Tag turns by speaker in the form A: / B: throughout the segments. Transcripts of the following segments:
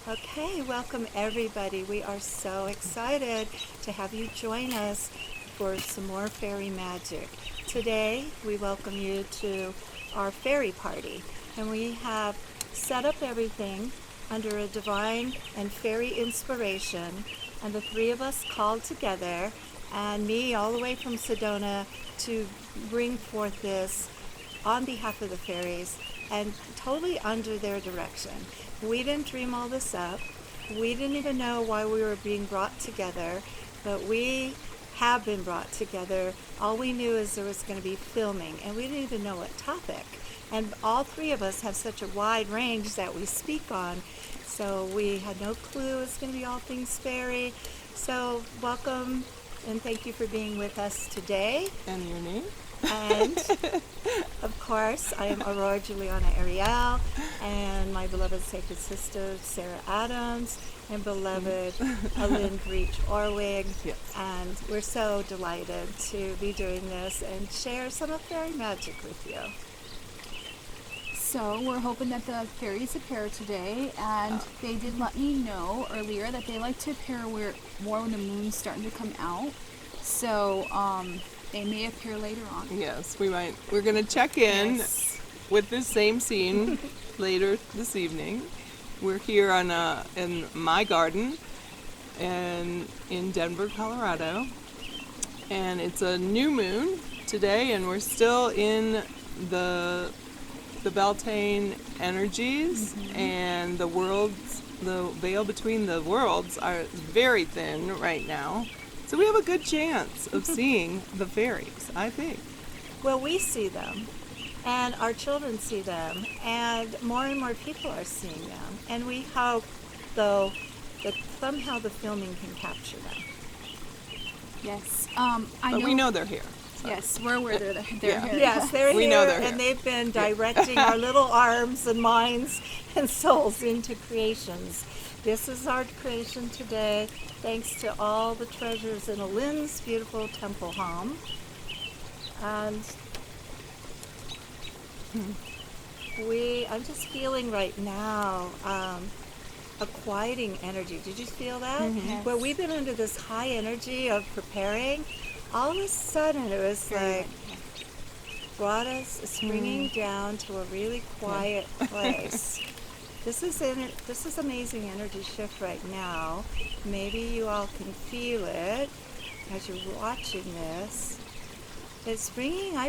A: Okay, welcome everybody. We are so excited to have you join us for some more fairy magic. Today, we welcome you to our fairy party, and we have set up everything under a divine and fairy inspiration, and the three of us called together, and me all the way from Sedona to bring forth this on behalf of the fairies and totally under their direction. We didn't dream all this up. We didn't even know why we were being brought together, but we have been brought together. All we knew is there was going to be filming, and we didn't even know what topic. And all three of us have such a wide range that we speak on, so we had no clue it's going to be all things fairy. So welcome, and thank you for being with us today.
B: And your name?
A: And of course, I am Aurora Julianna Ariel, and my beloved sacred sister Sarah Adams, and beloved Allyn Orwig.
B: Yes.
A: And we're so delighted to be doing this and share some of fairy magic with you.
C: So we're hoping that the fairies appear today, and they did let me know earlier that they like to appear more when the moon's starting to come out. So they may appear later on.
B: Yes, we might. We're going to check in with this same scene later this evening. We're here in my garden and in Denver, Colorado. And it's a new moon today, and we're still in the Beltane energies, and the veil between the worlds are very thin right now. So we have a good chance of seeing the fairies, I think.
A: Well, we see them, and our children see them, and more people are seeing them. And we hope, though, that somehow the filming can capture them.
C: Yes.
B: But we know they're here. So.
C: Yes, we're aware they're
B: Yeah.
C: here.
A: Yes, they're
B: We
A: here,
B: know they're here.
A: and they've been directing our little arms and minds and souls into creations. This is our creation today, thanks to all the treasures in Allyn's beautiful temple home. And I'm just feeling right now a quieting energy. Did you feel that?
C: Yes.
A: Where we've been under this high energy of preparing, all of a sudden it was like brought us springing down to a really quiet place. This is amazing energy shift right now. Maybe you all can feel it as you're watching this. I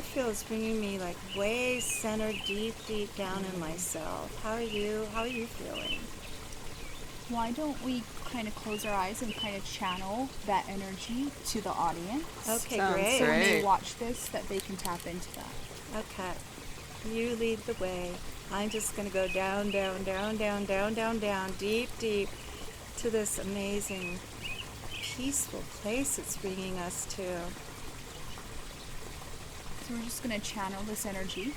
A: feel it's bringing me like way centered, deep down in myself. How are you feeling?
C: Why don't we kind of close our eyes and kind of channel that energy to the audience?
A: Okay,
B: Sounds
A: great.
C: So when they
B: Great.
C: watch this, that they can tap into that.
A: Okay. You lead the way. I'm just going to go down, deep to this amazing, peaceful place it's bringing us to.
C: So we're just going to channel this energy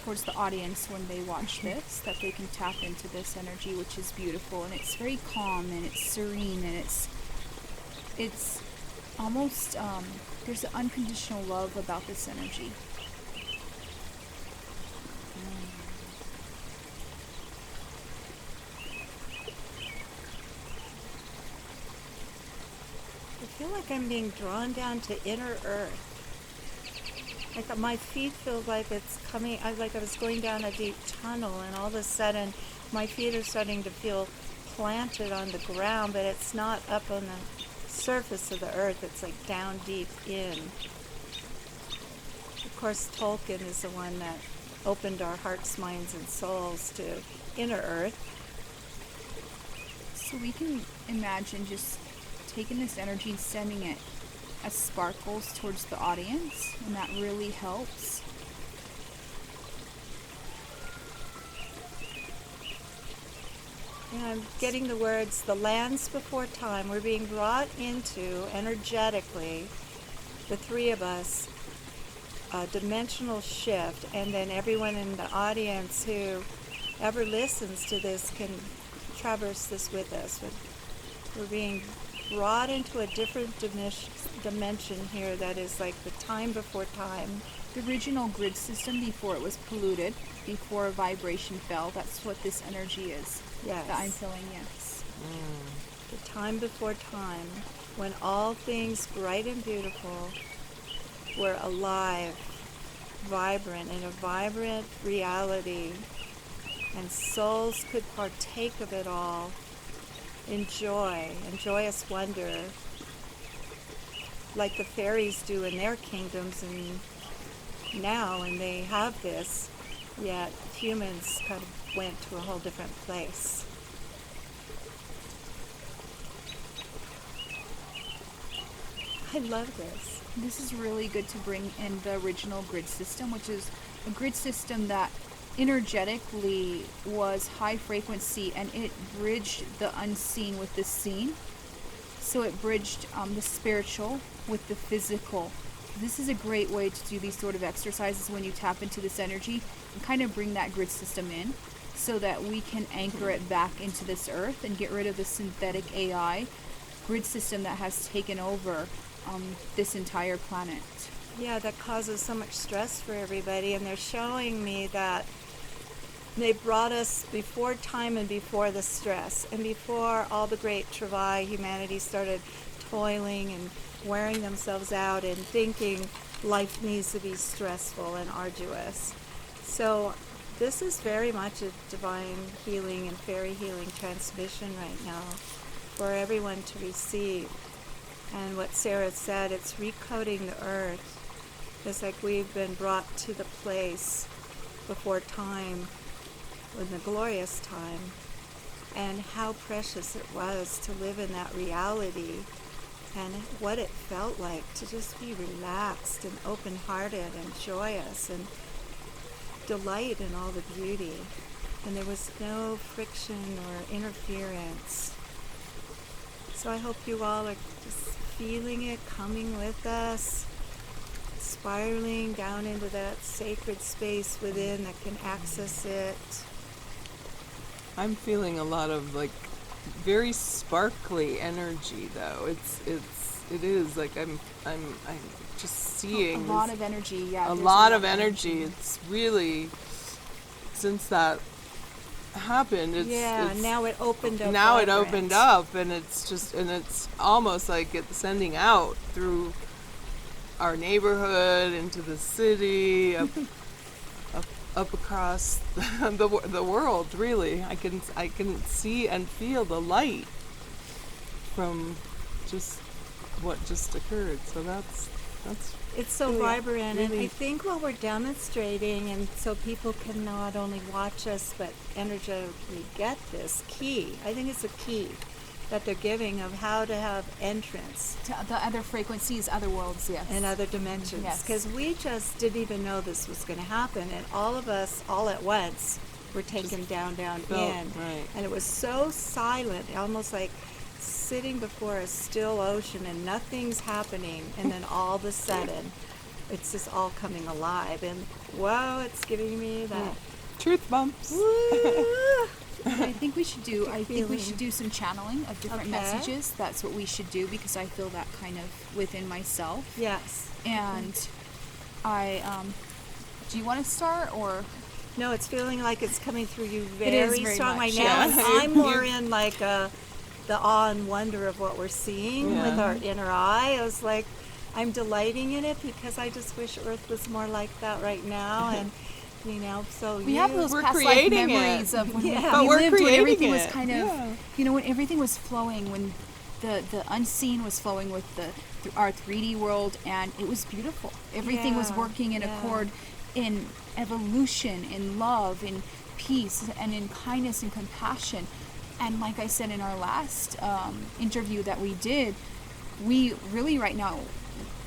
C: towards the audience when they watch this, that they can tap into this energy, which is beautiful, and it's very calm, and it's serene, and it's almost, there's an unconditional love about this energy.
A: I feel like I'm being drawn down to inner earth. Like my feet feel like it's coming, like I was going down a deep tunnel, and all of a sudden my feet are starting to feel planted on the ground, but it's not up on the surface of the earth, it's like down deep in. Of course, Tolkien is the one that opened our hearts, minds, and souls to inner earth.
C: So we can imagine just taking this energy and sending it as sparkles towards the audience, and that really helps.
A: Yeah, I'm getting the words, the lands before time. We're being brought into, energetically, the three of us, a dimensional shift, and then everyone in the audience who ever listens to this can traverse this with us. We're being brought into a different dimension here that is like the time before time,
C: The original grid system before it was polluted, before vibration fell, that's what this energy is.
A: Yes.
C: That I'm feeling, yes.
A: The time before time, when all things bright and beautiful were alive, vibrant, in a vibrant reality, and souls could partake of it all in joy and joyous wonder, like the fairies do in their kingdoms and now, and they have this, yet humans kind of went to a whole different place. I love this.
C: This is really good to bring in the original grid system, which is a grid system that energetically was high frequency, and it bridged the unseen with the seen. So it bridged the spiritual with the physical. This is a great way to do these sort of exercises when you tap into this energy and kind of bring that grid system in so that we can anchor it back into this earth and get rid of the synthetic AI grid system that has taken over this entire planet.
A: Yeah, that causes so much stress for everybody, and they're showing me that they brought us before time and before the stress, and before all the great travail, humanity started toiling and wearing themselves out and thinking life needs to be stressful and arduous. So this is very much a divine healing and fairy healing transmission right now for everyone to receive. And what Sarah said, it's recoding the earth. It's like we've been brought to the place before time, in the glorious time, and how precious it was to live in that reality, and what it felt like to just be relaxed and open-hearted and joyous and delight in all the beauty. And there was no friction or interference. So I hope you all are just feeling it, coming with us, spiraling down into that sacred space within that can access it.
B: I'm feeling a lot of like very sparkly energy though. It is like I'm just seeing
C: A lot of energy, yeah.
B: a
C: there's
B: lot of energy. It's really, since that happened, it's
A: now it opened up.
B: now it
A: vibrant.
B: opened up, and it's almost like it's sending out through our neighborhood into the city, up across the world. Really, I can see and feel the light from just what just occurred. So that's
A: It's so
B: really-
A: vibrant, and
B: really-
A: I think what we're demonstrating, and so people can not only watch us but energetically get this key. I think it's a key that they're giving of how to have entrance
C: To the other frequencies, other worlds, yes.
A: in other dimensions.
C: Yes.
A: Because we just didn't even know this was going to happen, and all of us, all at once, were taken down
B: felt,
A: in.
B: right.
A: And it was so silent, almost like sitting before a still ocean and nothing's happening, and then all of a sudden it's just all coming alive, and whoa, it's giving me that
B: truth bumps.
A: woo.
C: I think we should do. I think we
A: feeling.
C: should do some channeling of different
A: Okay.
C: messages. That's what we should do because I feel that kind of within myself.
A: Yes.
C: And I, do you want to start or?
A: No, it's feeling like it's coming through you
C: It is
A: very
C: very
A: strong
C: much,
A: right now.
B: yes.
A: And I'm more in like the awe and wonder of what we're seeing
B: Yeah.
A: with our inner eye. I was like, I'm delighting in it because I just wish Earth was more like that right now. And so
C: We have those
B: We're
C: past life
B: creating
C: memories
B: it.
C: of when
A: Yeah.
B: But
C: we
B: we're
C: lived, when everything
B: creating
C: was
B: it.
C: kind of,
B: Yeah.
C: when everything was flowing, when the unseen was flowing with our 3D world, and it was beautiful. Everything was
A: Yeah,
C: working in
A: yeah.
C: accord, in evolution, in love, in peace, and in kindness and compassion. And like I said in our last interview that we did, we really right now,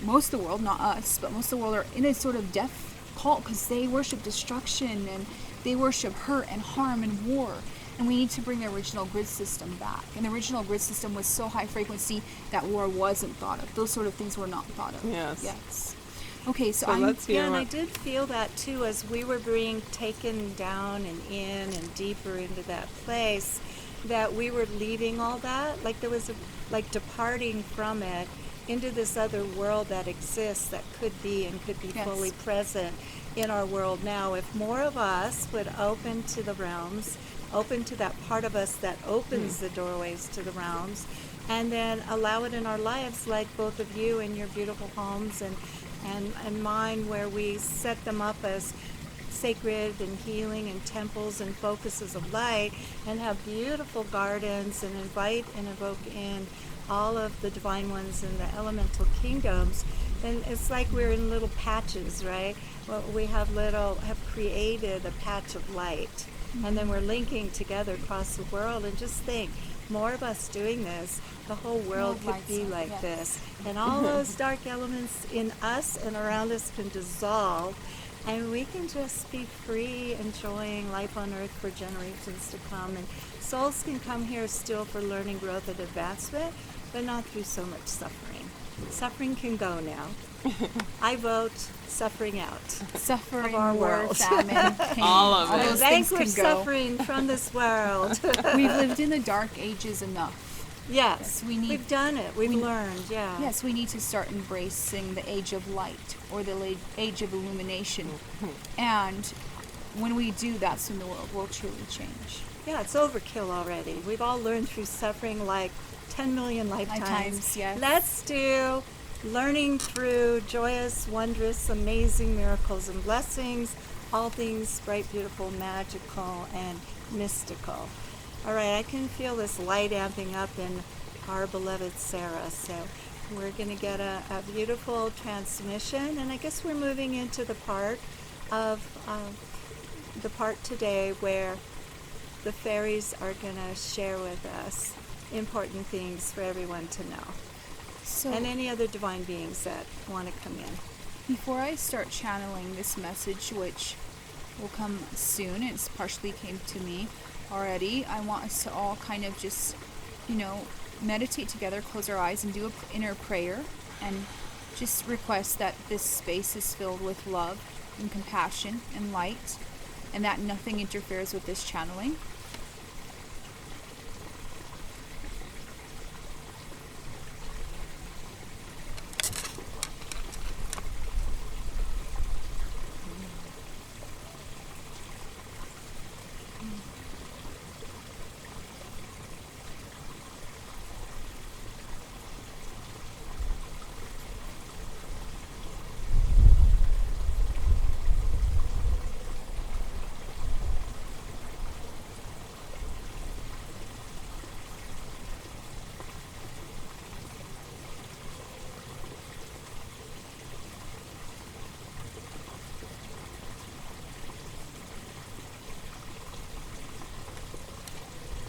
C: most of the world, not us, but most of the world are in a sort of death cult because they worship destruction and they worship hurt and harm and war. And we need to bring the original grid system back. And the original grid system was so high frequency that war wasn't thought of. Those sort of things were not thought of.
B: Yes.
C: Yes. Okay, so
B: So
C: I'm
B: let's hear
A: Yeah, and I
B: what-
A: did feel that too as we were being taken down and in and deeper into that place, that we were leaving all that, like there was like departing from it into this other world that exists, that could be and could be
C: Yes.
A: fully present in our world now. If more of us would open to the realms, open to that part of us that opens the doorways to the realms, and then allow it in our lives, like both of you in your beautiful homes and mine, where we set them up as sacred and healing and temples and focuses of light, and have beautiful gardens and invite and evoke in all of the divine ones in the elemental kingdoms. And it's like we're in little patches, right? Well, we have created a patch of light, and then we're linking together across the world. And just think, more of us doing this, the whole world
C: More
A: could be
C: lights up,
A: like
C: yes.
A: this. And all those dark elements in us and around us can dissolve, and we can just be free, enjoying life on earth for generations to come. And souls can come here still for learning, growth, and advancement, but not through so much suffering. Suffering can go now. I vote suffering out.
C: Suffering,
A: Of our
C: war,
A: world.
C: famine, pain,
B: All of it.
C: those things
A: Vanquish
C: can go.
A: suffering from this world.
C: We've lived in the dark ages enough.
A: Yes,
C: We've
A: done it. We've
C: we-
A: learned, yeah.
C: Yes, we need to start embracing the age of light, or the age of illumination. And when we do, that's when the world will truly change.
A: Yeah, it's overkill already. We've all learned through suffering like 10 million lifetimes.
C: Lifetimes, yes.
A: Let's do learning through joyous, wondrous, amazing miracles and blessings, all things bright, beautiful, magical, and mystical. All right, I can feel this light amping up in our beloved Sarah. So we're going to get a beautiful transmission, and I guess we're moving into the part today where the fairies are going to share with us important things for everyone to know,
C: So,
A: and any other divine beings that want to come in.
C: before I start channeling this message, which will come soon, it's partially came to me already, I want us to all kind of just, meditate together, close our eyes, and do an inner prayer, and just request that this space is filled with love and compassion and light, and that nothing interferes with this channeling.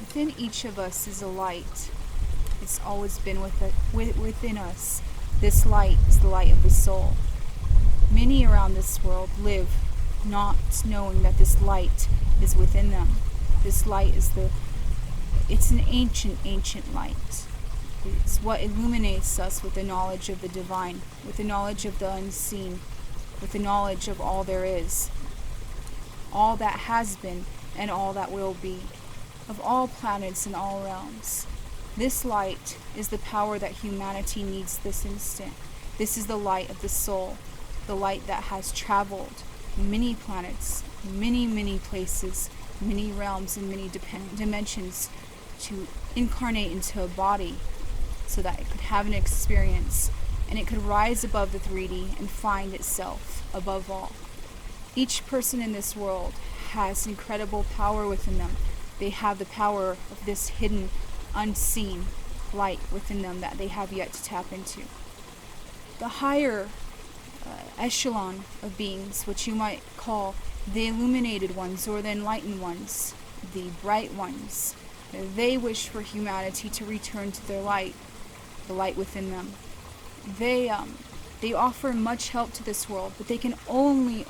C: Within each of us is a light. It's always been within us. This light is the light of the soul. Many around this world live not knowing that this light is within them. This light it's an ancient light. It's what illuminates us with the knowledge of the divine, with the knowledge of the unseen, with the knowledge of all there is, all that has been and all that will be, of all planets and all realms. This light is the power that humanity needs this instant. This is the light of the soul, the light that has traveled many planets, many places, many realms, and many dimensions to incarnate into a body so that it could have an experience and it could rise above the 3D and find itself above all. Each person in this world has incredible power within them. They have the power of this hidden, unseen light within them that they have yet to tap into. The higher echelon of beings, which you might call the illuminated ones or the enlightened ones, the bright ones, they wish for humanity to return to their light, the light within them. They offer much help to this world, but they can only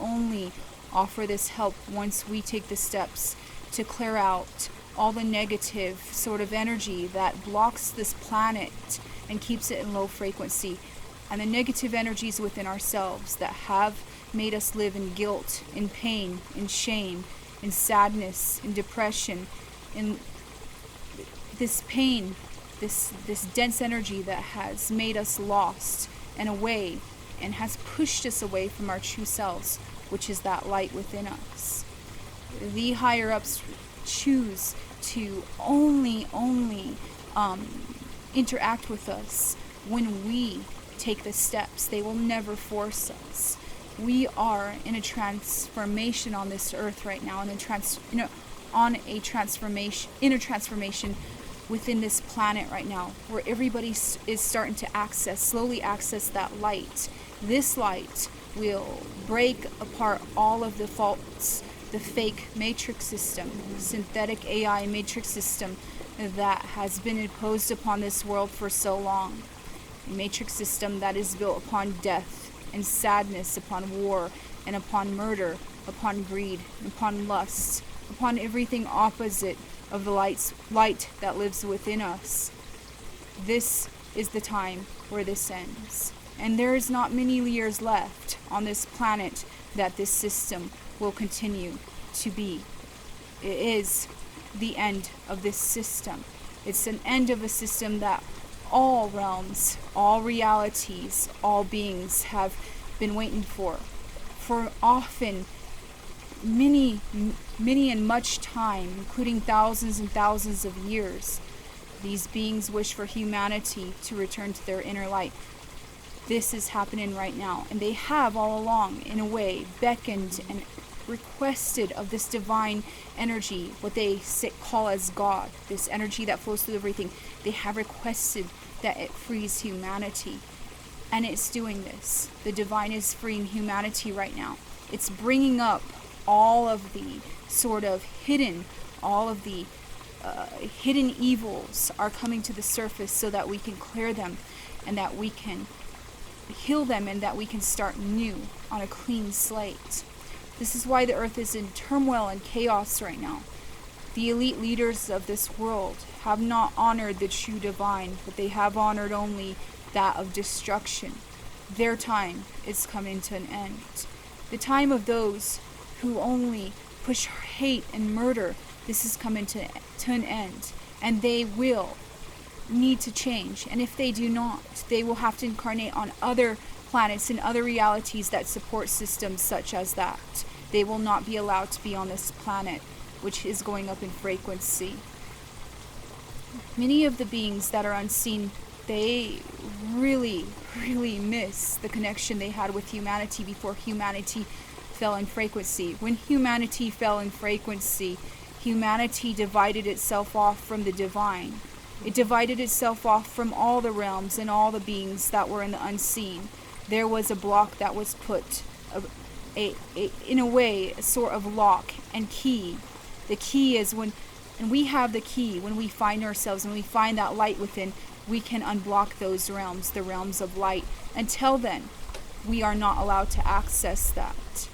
C: offer this help once we take the steps to clear out all the negative sort of energy that blocks this planet and keeps it in low frequency, and the negative energies within ourselves that have made us live in guilt, in pain, in shame, in sadness, in depression, in this pain this dense energy that has made us lost and away and has pushed us away from our true selves, which is that light within us. The higher ups choose to only interact with us when we take the steps. They will never force us. We are in a transformation on this earth right now, in a transformation within this planet right now, where everybody is starting to slowly access that light. This light will break apart all of the faults, the fake matrix system, synthetic AI matrix system that has been imposed upon this world for so long. A matrix system that is built upon death and sadness, upon war and upon murder, upon greed, upon lust, upon everything opposite of the light that lives within us. This is the time where this ends. And there is not many years left on this planet that this system will continue to be. It is the end of this system. It's an end of a system that all realms, all realities, all beings have been waiting for often many and much time, including thousands and thousands of years. These beings wish for humanity to return to their inner light. This is happening right now, and they have all along, in a way, beckoned and requested of this divine energy, what they call as God, this energy that flows through everything. They have requested that it frees humanity, and it's doing this. The divine is freeing humanity right now. It's bringing up all of the sort of hidden evils are coming to the surface so that we can clear them and that we can heal them and that we can start new on a clean slate. This is why the earth is in turmoil and chaos right now. The elite leaders of this world have not honored the true divine, but they have honored only that of destruction. Their time is coming to an end. The time of those who only push hate and murder, this is coming to an end. And they will need to change. And if they do not, they will have to incarnate on other planets and other realities that support systems such as that. They will not be allowed to be on this planet, which is going up in frequency. Many of the beings that are unseen, they really miss the connection they had with humanity before humanity fell in frequency. When humanity fell in frequency, humanity divided itself off from the divine. It divided itself off from all the realms and all the beings that were in the unseen. There was a block that was put, in a way, a sort of lock and key. The key is and we have the key when we find ourselves, when we find that light within, we can unblock those realms, the realms of light. Until then, we are not allowed to access that.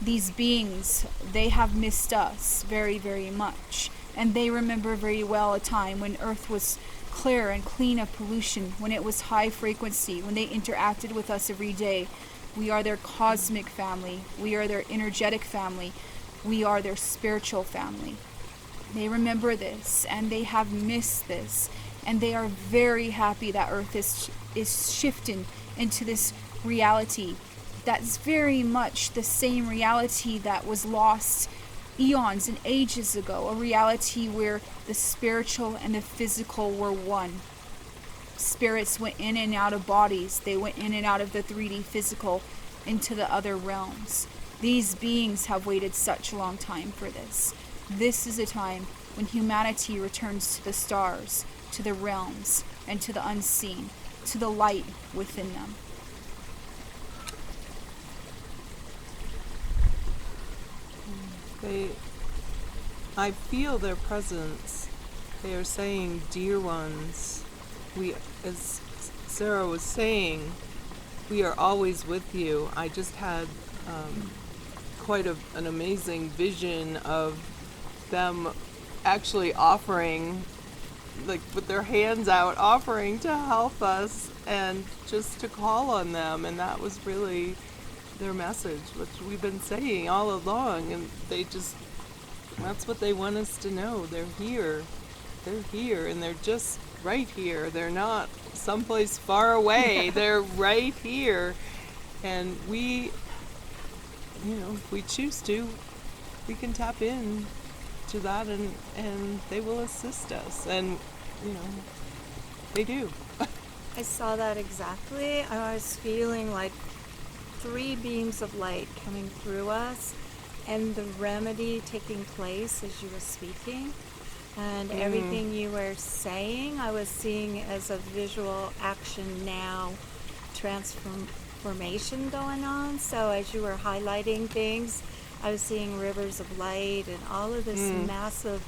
C: These beings, they have missed us very much. And they remember very well a time when Earth was clear and clean of pollution, when it was high frequency, when they interacted with us every day. We are their cosmic family. We are their energetic family. We are their spiritual family. They remember this, and they have missed this. And they are very happy that Earth is shifting into this reality that's very much the same reality that was lost eons and ages ago, a reality where the spiritual and the physical were one. Spirits went in and out of bodies. They went in and out of the 3D physical into the other realms. These beings have waited such a long time for this. This is a time when humanity returns to the stars, to the realms, and to the unseen, to the light within them.
B: I feel their presence. They are saying, dear ones, as Sarah was saying, we are always with you. I just had quite an amazing vision of them actually offering, like with their hands out, offering to help us and just to call on them. And that was really their message, which we've been saying all along, and that's what they want us to know. They're here, and they're just right here. They're not someplace far away. They're right here. And we, if we choose to, we can tap in to that, and they will assist us. And, they do.
A: I saw that exactly. I was feeling like 3 beams of light coming through us, and the remedy taking place as you were speaking. And everything you were saying, I was seeing as a visual action now transformation going on. So as you were highlighting things, I was seeing rivers of light and all of this massive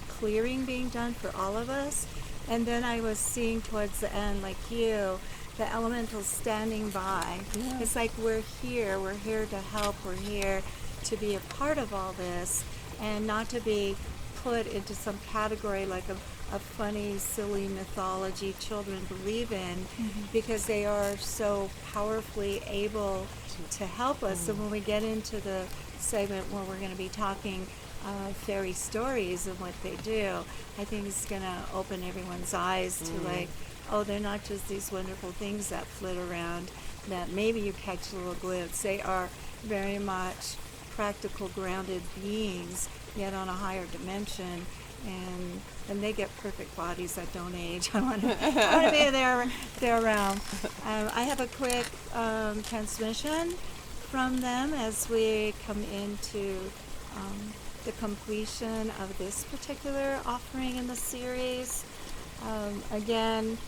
A: clearing being done for all of us. And then I was seeing towards the end, like you, the elementals standing by. Yeah. It's like we're here to help, we're here to be a part of all this, and not to be put into some category like a funny, silly mythology children believe in, because they are so powerfully able to help us. And when we get into the segment where we're going to be talking fairy stories and what they do, I think it's going to open everyone's eyes to like, oh, they're not just these wonderful things that flit around that maybe you catch a little glimpse. They are very much practical, grounded beings, yet on a higher dimension, and they get perfect bodies that don't age. I want to be in their realm. I have a quick transmission from them as we come into the completion of this particular offering in the series. Again,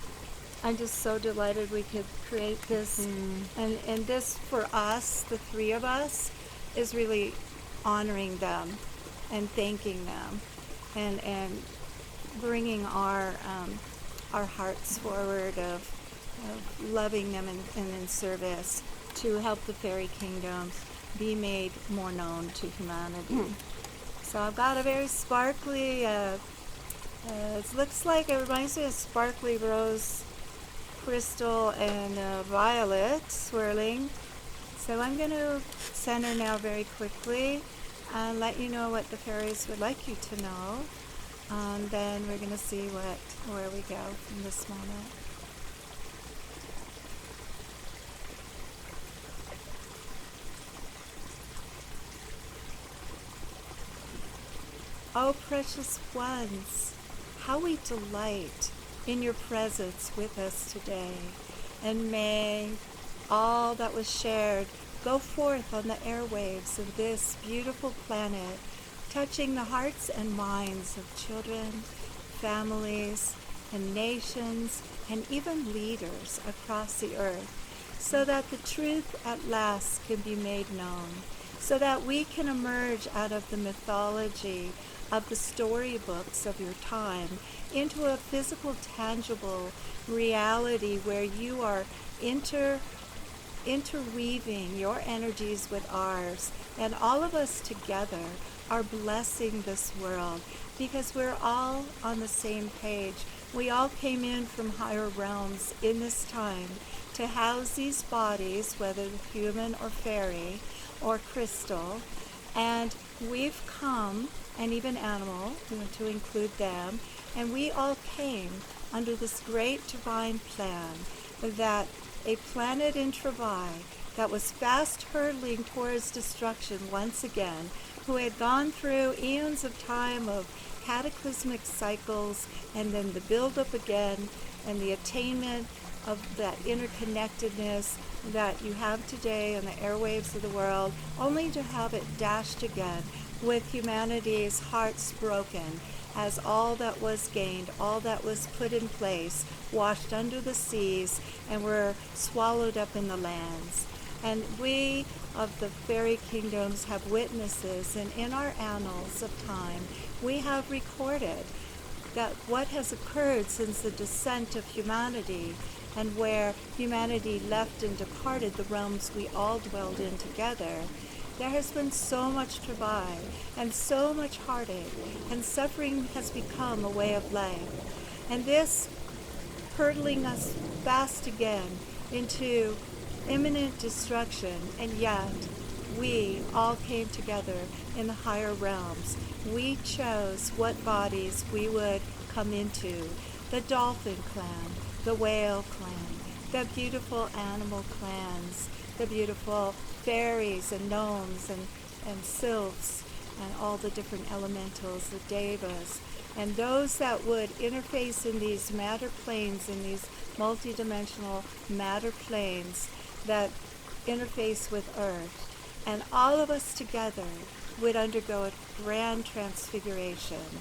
A: I'm just so delighted we could create this, and this for us, the 3 of us, is really honoring them and thanking them, and bringing our hearts forward of loving them and in service to help the fairy kingdom be made more known to humanity. So I've got a very sparkly, it looks like it reminds me of sparkly rose crystal and violet swirling. So I'm going to center now very quickly and let you know what the fairies would like you to know. And then we're going to see where we go from this moment. Oh, precious ones, how we delight in your presence with us today. And may all that was shared go forth on the airwaves of this beautiful planet, touching the hearts and minds of children, families, and nations, and even leaders across the earth, so that the truth at last can be made known, so that we can emerge out of the mythology of the storybooks of your time into a physical, tangible reality where you are interweaving your energies with ours, and all of us together are blessing this world, because we're all on the same page. We all came in from higher realms in this time to house these bodies, whether human or fairy or crystal, and we've come, and even animal, we want to include them, and we all came under this great divine plan that a planet in Travai that was fast hurtling towards destruction once again, who had gone through eons of time of cataclysmic cycles, and then the build-up again, and the attainment of that interconnectedness that you have today on the airwaves of the world, only to have it dashed again with humanity's hearts broken, as all that was gained, all that was put in place, washed under the seas and were swallowed up in the lands. And we of the fairy kingdoms have witnesses, and in our annals of time, we have recorded that what has occurred since the descent of humanity, and where humanity left and departed the realms we all dwelled in together, there has been so much travail and so much heartache, and suffering has become a way of life. And this hurtling us fast again into imminent destruction, and yet we all came together in the higher realms. We chose what bodies we would come into, the dolphin clan, the whale clan, the beautiful animal clans, the beautiful fairies and gnomes and sylphs, and all the different elementals, the devas, and those that would interface in these matter planes, in these multidimensional matter planes that interface with Earth. And all of us together would undergo a grand transfiguration.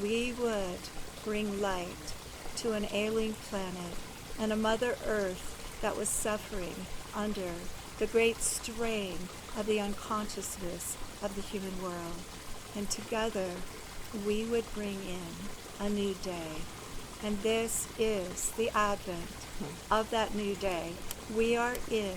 A: We would bring light to an alien planet and a Mother Earth that was suffering under the great strain of the unconsciousness of the human world. And together we would bring in a new day. And this is the advent of that new day. We are in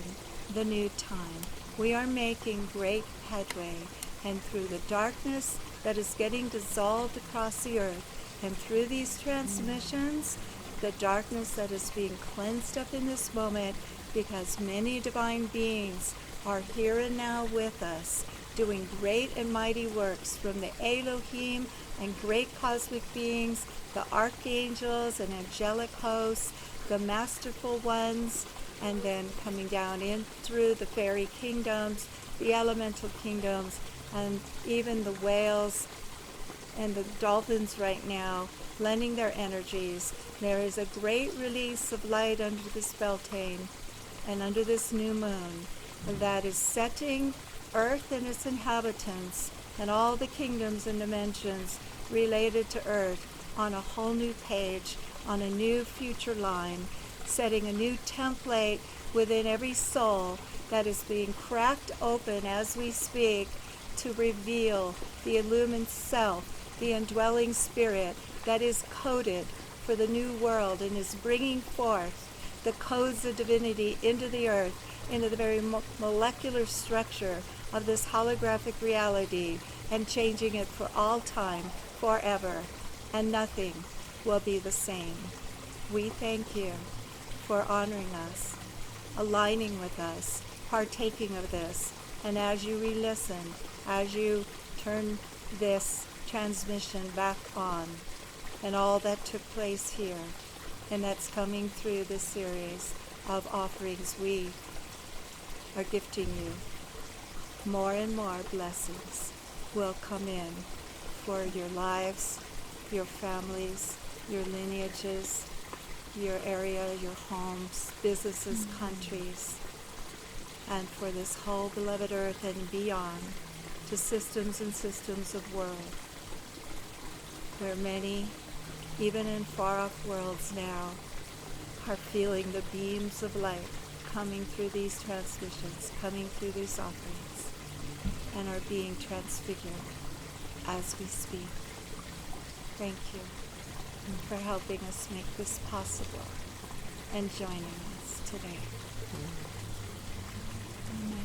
A: the new time. We are making great headway, and through the darkness that is getting dissolved across the earth, and through these transmissions, the darkness that is being cleansed up in this moment, because many divine beings are here and now with us, doing great and mighty works, from the Elohim and great cosmic beings, the archangels and angelic hosts, the masterful ones, and then coming down in through the fairy kingdoms, the elemental kingdoms, and even the whales and the dolphins right now, lending their energies. There is a great release of light under this Beltane and under this new moon that is setting Earth and its inhabitants and all the kingdoms and dimensions related to Earth on a whole new page, on a new future line, setting a new template within every soul that is being cracked open as we speak to reveal the illumined self, the indwelling spirit that is coded for the new world and is bringing forth the codes of divinity into the earth, into the very molecular structure of this holographic reality, and changing it for all time, forever, and nothing will be the same. We thank you for honoring us, aligning with us, partaking of this, and as you re-listen, as you turn this transmission back on, and all that took place here, and that's coming through this series of offerings, we are gifting you. More and more blessings will come in for your lives, your families, your lineages, your area, your homes, businesses, countries, and for this whole beloved earth and beyond, to systems and systems of world, where many, even in far-off worlds now, are feeling the beams of light coming through these transmissions, coming through these offerings, and are being transfigured as we speak. Thank you for helping us make this possible and joining us today. Amen.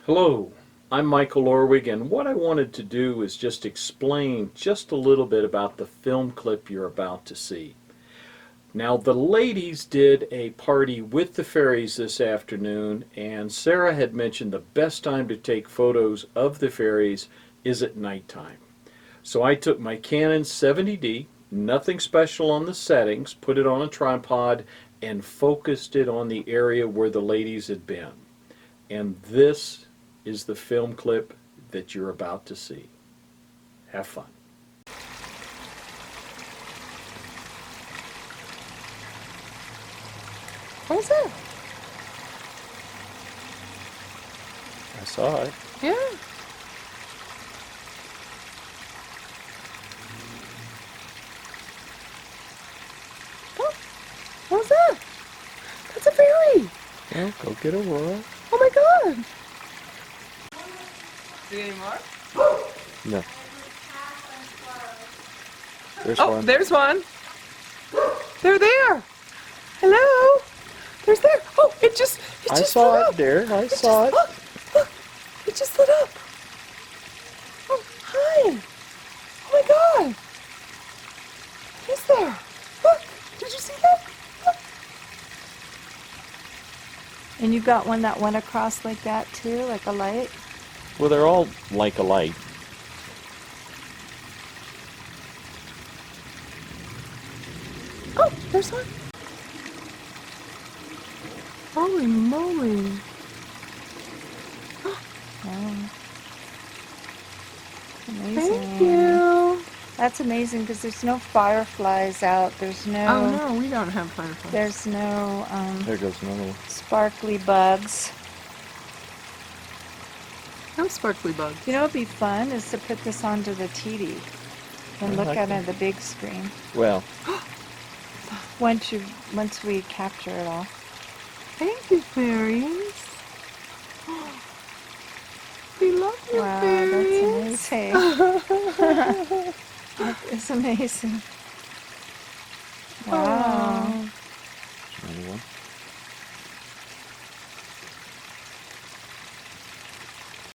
D: Hello, I'm Michael Orwig, and what I wanted to do is just explain just a little bit about the film clip you're about to see. Now, the ladies did a party with the fairies this afternoon, and Sarah had mentioned the best time to take photos of the fairies is at nighttime. So I took my Canon 70D, nothing special on the settings, put it on a tripod, and focused it on the area where the ladies had been. And this is the film clip that you're about to see. Have fun.
B: What was that?
D: I saw it.
B: Yeah. Oh, what was that? That's a fairy.
D: Well, go get Aurora.
B: Oh my god. See any more?
D: No. There's
B: Oh,
D: one.
B: there's one. They're there. Hello. There's there. Oh, it just
D: I
B: lit
D: saw
B: up.
D: it, dear. I saw it.
B: Look, look. It just lit up. Oh, hi. Oh my god. He's there. Look. Did you see that? Look.
A: And you got one that went across like that too, like a light?
D: Well, they're all like a light.
B: moly.
A: Wow. Amazing.
B: Thank you.
A: That's amazing because there's no fireflies out. There's
B: Oh
A: no.
B: no, we don't have fireflies.
A: There's no
D: There goes another one.
A: sparkly bugs.
B: No sparkly bugs.
A: You know what'd be fun is to put this onto the TV and look at it on the big screen.
D: Well,
A: Once we capture it all.
B: Thank you, fairies. We love you,
A: Wow,
B: fairies.
A: that's amazing. That is amazing. Wow.